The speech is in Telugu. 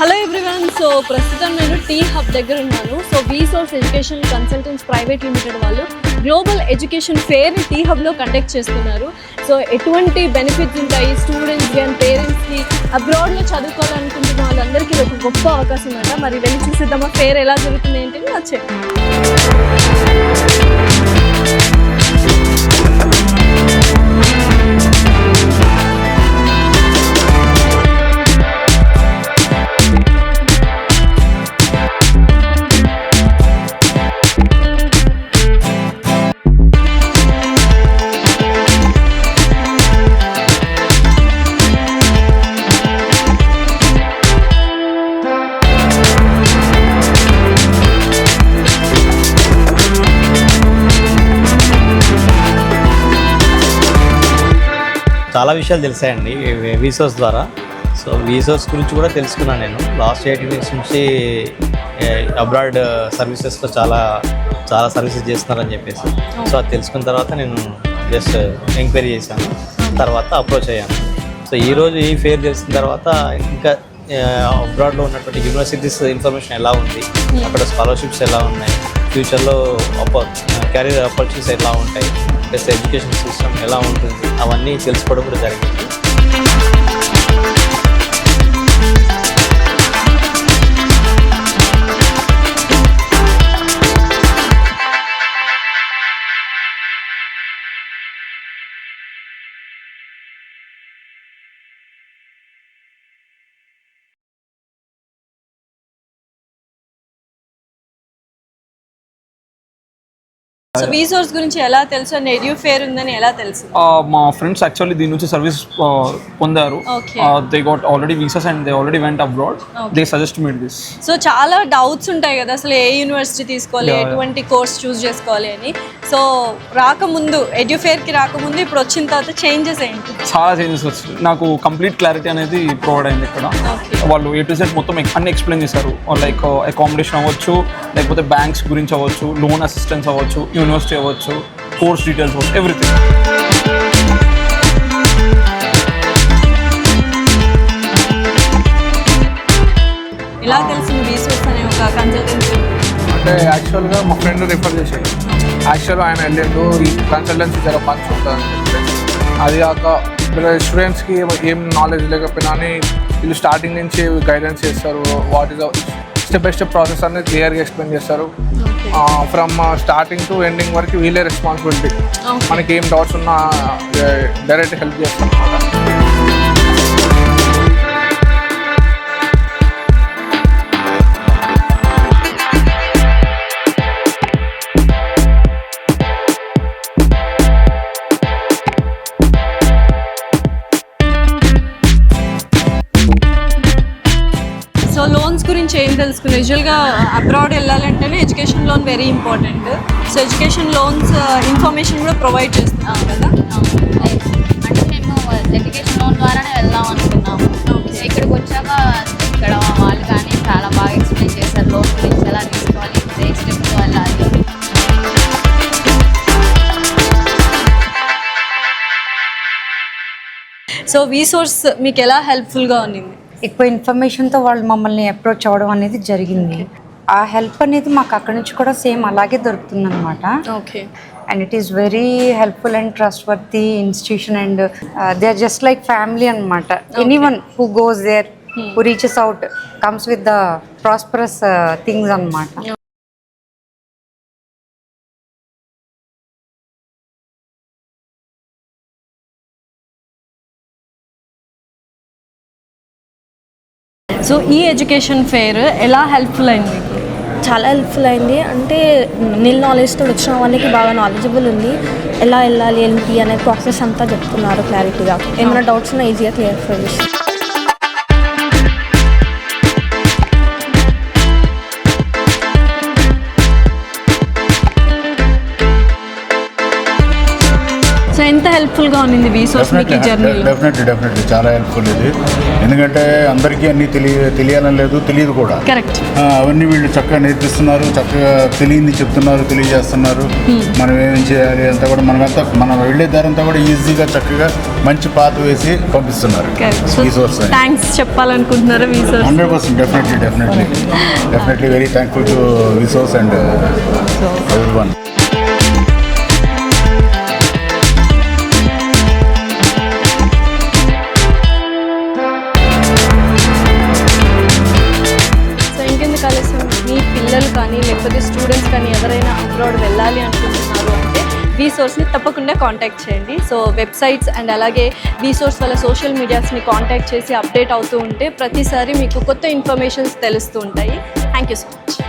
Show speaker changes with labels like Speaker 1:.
Speaker 1: Hello everyone. సో ప్రస్తుతం నేను టీ హబ్ దగ్గర ఉన్నాను. So వీసోర్స్ education consultants private limited వాళ్ళు గ్లోబల్ ఎడ్యుకేషన్ ఫేర్ని టీ హబ్లో కండక్ట్ చేస్తున్నారు. సో ఎటువంటి బెనిఫిట్స్ ఉంటాయి స్టూడెంట్స్కి అండ్ పేరెంట్స్కి, అబ్రాడ్లో చదువుకోవాలనుకుంటున్న వాళ్ళందరికీ ఒక గొప్ప అవకాశం అంట. మరి వెళ్ళి చూసిద్దామా ఫేర్ ఎలా జరుగుతుంది ఏంటని వచ్చే.
Speaker 2: చాలా విషయాలు తెలిసాయండి వీసోర్స్ ద్వారా. సో వీసోర్స్ గురించి కూడా తెలుసుకున్నాను నేను. లాస్ట్ 8 ఇయర్స్ నుంచి అబ్రాడ్ సర్వీసెస్లో చాలా సర్వీసెస్ చేస్తున్నారని చెప్పేసి, సో అది తెలుసుకున్న తర్వాత నేను జస్ట్ ఎంక్వైరీ చేశాను, తర్వాత అప్రోచ్ అయ్యాను. సో ఈరోజు ఈ ఫేర్ తెలిసిన తర్వాత ఇంకా అబ్రాడ్లో ఉన్నటువంటి యూనివర్సిటీస్ ఇన్ఫర్మేషన్ ఎలా ఉంది, అక్కడ స్కాలర్షిప్స్ ఎలా ఉన్నాయి, ఫ్యూచర్లో కెరీర్ ఆపర్చునిటీస్ ఎలా ఉంటాయి, ప్లస్ ఎడ్యుకేషన్ సిస్టమ్ ఎలా ఉంటుంది, అవన్నీ తెలుసుకోవడం కూడా జరిగింది.
Speaker 1: సో వీసోర్స్ గురించి ఎలా తెలుసు అండ్ ఎడ్యూ ఫేర్ ఉందని ఎలా తెలుసు?
Speaker 3: మా ఫ్రెండ్స్ యాక్చువల్లీ దీని నుంచి సర్వీస్ పొందారు. They got already visas and they already vent abroad. They suggest me this.
Speaker 1: So చాలా డౌట్స్ ఉంటాయి కదా, అసలు ఏ యూనివర్సిటీ తీసుకోవాలి, ఎటువంటి కోర్స్ చూస్ చేసుకోవాలి అని. సో రాకముందు ఎడ్యూ ఫేర్కి రాకముందు ఇప్పుడు వచ్చిన తర్వాత చేంజెస్ ఏంటి?
Speaker 3: చాలా చేంజెస్ వచ్చింది. నాకు కంప్లీట్ క్లారిటీ అనేది ప్రొవైడ్ అయింది ఇక్కడ. వాళ్ళు A to Z మొత్తం అన్ని ఎక్స్ప్లెయిన్ చేశారు. లైక్ అకామిడేషన్ అవ్వచ్చు, లేకపోతే బ్యాంక్స్ గురించి అవ్వచ్చు, లోన్ అసిస్టెన్స్ అవ్వచ్చు, యూనివర్సిటీ అవ్వచ్చు, కోర్స్ డీటెయిల్స్ అవ్వచ్చు, ఎవ్రీథింగ్.
Speaker 1: ఎలా తెలిసింది వీసోర్స్ అనే ఒక కన్సల్టెన్సీ?
Speaker 4: అంటే యాక్చువల్గా మా ఫ్రెండ్ రిఫర్ చేసేది. యాక్చువల్గా ఆయన వెళ్ళిండు ఈ కన్సల్టెన్సీ చాలా మంచి ఉంటుంది అని చెప్పేసి. అది కాక స్టూడెంట్స్కి ఏం నాలెడ్జ్ లేకపోయినా అని వీళ్ళు స్టార్టింగ్ నుంచి గైడెన్స్ చేస్తారు. What is step by step process అనేది క్లియర్గా ఎక్స్ప్లెయిన్ చేస్తారు. ఫ్రమ్ స్టార్టింగ్ టు ఎండింగ్ వరకు వీళ్ళే రెస్పాన్సిబిలిటీ. మనకి ఏం డౌట్స్ ఉన్నా డైరెక్ట్ హెల్ప్ చేస్తారు అన్నమాట.
Speaker 1: సో లోన్స్ గురించి ఏం తెలుసుకున్నాం? యూజువల్గా అబ్రాడ్ వెళ్ళాలంటేనే education loan very important. So education loans information కూడా ప్రొవైడ్ చేస్తున్నాం కదా.
Speaker 5: అంటే మేము ఎడ్యుకేషన్ లోన్ ద్వారానే వెళ్దాం అనుకున్నాము. ఇక్కడికి వచ్చాక ఇక్కడ వాళ్ళు కానీ చాలా బాగా ఎక్స్ప్లెయిన్ చేశారు. లోన్ గురించి ఎలా తీసుకోవాలి, ఏ స్టెప్స్ వెళ్ళాలి.
Speaker 1: సో వీసోర్స్ మీకు ఎలా హెల్ప్ఫుల్గా ఉన్నింది?
Speaker 6: ఎక్కువ ఇన్ఫర్మేషన్తో వాళ్ళు మమ్మల్ని అప్రోచ్ అవ్వడం అనేది జరిగింది. ఆ హెల్ప్ అనేది మాకు అక్కడి నుంచి కూడా సేమ్ అలాగే దొరుకుతుంది అనమాట.
Speaker 1: Okay.
Speaker 6: And it is very helpful and trustworthy institution and they are just like family అనమాట. Anyone who goes there, who reaches out comes with the prosperous things అనమాట. సో ఈ ఎడ్యుకేషన్ ఫెయిర్ ఎలా హెల్ప్ఫుల్ అయింది మీకు?
Speaker 7: చాలా హెల్ప్ఫుల్ అయింది. అంటే నాలెడ్జ్తో వచ్చిన వాళ్ళకి బాగా నాలెడ్జబుల్ ఉంది. ఎలా వెళ్ళాలి ఏంటి అనే ప్రాసెస్ అంతా చెప్తున్నారు క్లారిటీగా. ఏమైనా డౌట్స్ ఉన్నా ఈజీగా క్లియర్ చేస్తారు. సో ఎంత
Speaker 1: హెల్ప్ఫుల్గా ఉంది వీసోర్స్ మీకు ఈ జర్నీలో?
Speaker 8: డెఫినెట్లీ చాలా హెల్ప్ఫుల్ ఇది. ఎందుకంటే అందరికీ అన్నీ తెలియాలని లేదు, తెలియదు కూడా.
Speaker 1: కరెక్ట్.
Speaker 8: అవన్నీ వీళ్ళు చక్కగా నేర్పిస్తున్నారు, చక్కగా తెలియంది చెప్తున్నారు, తెలియజేస్తున్నారు. మనం ఏం చేయాలి అంతా కూడా మనం వెళ్ళే దారంతా కూడా ఈజీగా చక్కగా మంచి పాత వేసి పంపిస్తున్నారు ఈ సోర్స్.
Speaker 1: థ్యాంక్స్ చెప్పాలనుకుంటున్నారా Vsource?
Speaker 8: 100% definitely very thankful to Vsource and everyone.
Speaker 1: మీ పిల్లలు కానీ లేకపోతే స్టూడెంట్స్ కానీ ఎవరైనా అబ్రాడ్ వెళ్ళాలి అనుకుంటున్నారు అంటే వీసోర్స్ని తప్పకుండా కాంటాక్ట్ చేయండి. సో వెబ్సైట్స్ అండ్ అలాగే వీసోర్స్ వాళ్ళ సోషల్ మీడియాస్ని కాంటాక్ట్ చేసి అప్డేట్ అవుతూ ఉంటే ప్రతిసారి మీకు కొత్త ఇన్ఫర్మేషన్స్ తెలుస్తూ ఉంటాయి. Thank you so much.